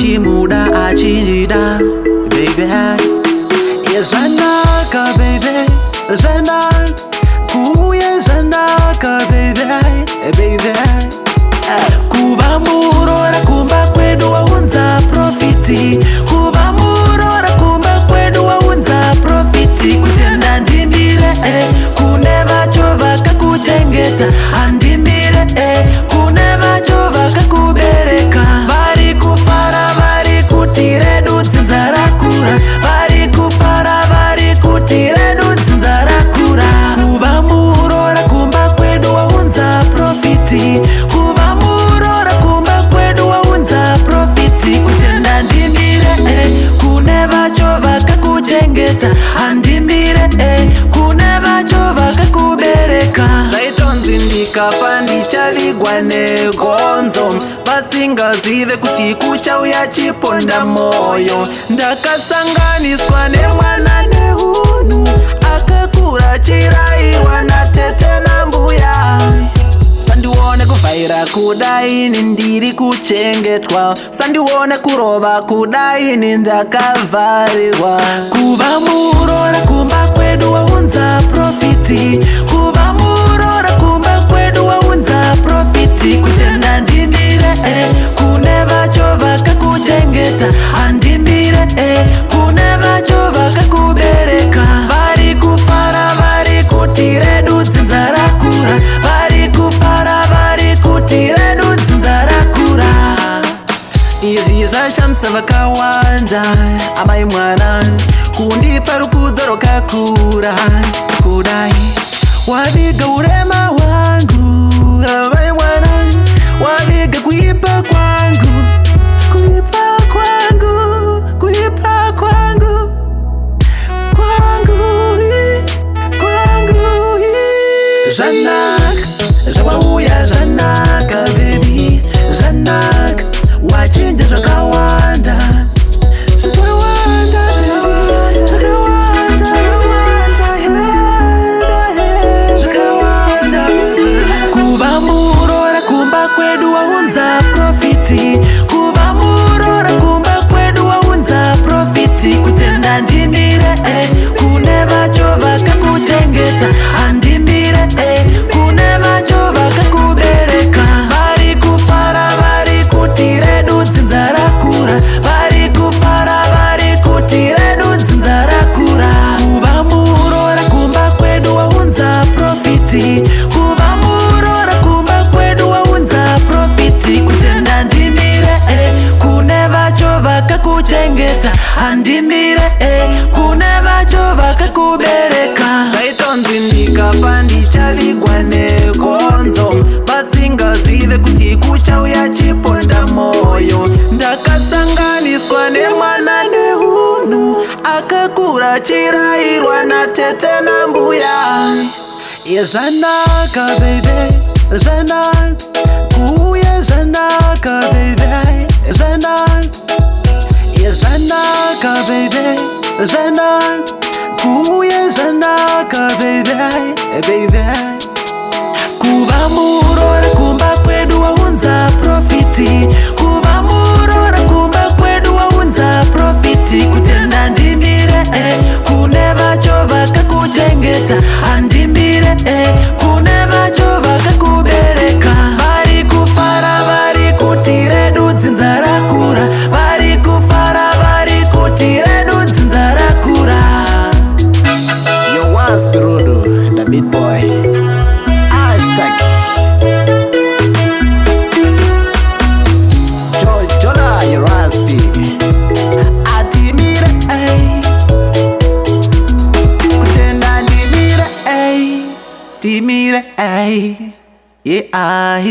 achimuda achinjida baby Zanaka baby Zanaka kuye zanaka baby kuva murora kumba kwedu waunza profiti kuva murora kumba kwedu waunza profiti kutenda ndimire kune vacho vakakutengeta andimire kune vacho vakakubereka vari kufara vari kuti redu dzinza rakura vari kufara vari kuti redu dzinza rakura kuva murora kumba kwedu waunza profiti kuva murora kumba kwedu waunza profiti kutenda ndimire kune vacho vakakutengeta andimire kune vacho vakakubereka zvaitonzi ndikafa ndichavigwa negonzo vasingazive kuti kuchauya chiponda moyo ndakasanganiswa nemwana nehunu akakura chiraiwa natete nambuya sandione kuvhaira kudaini ndiri kuchengetwa sandione kurova kudaini ndakavharirwa kuva murora kumba kwedu waunza profiti kuva murora kumba kwedu waunza profiti kutenda ndimire kune vacho vakakutengeta andimire kune vacho vakakubereka vari kufara vari kuti redu dzinza rakura vari kufara vari kuti redu dzinza rakura izvi zvashamisa vakawanda amai mwana kundipa rukudzo rwakakura kudai waviga urema hwangu amai mwana waviga kuipa kwangu kuipa kwangu kuipa kwangu kwangu kwangu Zanaka zvawauya zvanaka baby Zanaka wachinja zvakawanda zvakawanda zvakawanda kuva murora kumba kwedu waunza profiti kuva murora kumba kwedu waunza profiti kutenda ndimire kune vacho vakakutengeta andimire kune vacho vakakubereka vari kufara vari kuti redu dzinza rakura vari kufara vari kuti redu dzinza rakura kuva murora kumba kwedu waunza profiti kuva murora kumba kwedu waunza profiti kutenda ndimire kune vacho vakakuchengeta andimire kune vacho vakakubereka zvaitonzi ndikafa ndichavigwa negonzo vasingazive kuti kuchauya chiponda moyo ndakasanganiswa nemwana nehunu akakura chirayirwa natete nambuya Zanaka baby Zanaka kuye zanaka baby Zanaka Zanaka baby Zanaka kuye zanaka baby kuva murora kumba kwedu waunza profiti kuva murora kumba kwedu waunza profiti kutenda ndimire kune vacho vakakutengeta andimire kune vacho vakakubereka vari kufara vari kuti redu dzinza rakura vari kufara vari kuti redu dzinza rakura Yo once Pirudo the beat boy hashtag Jola your raspi atimire kutenda ndimire timire yeah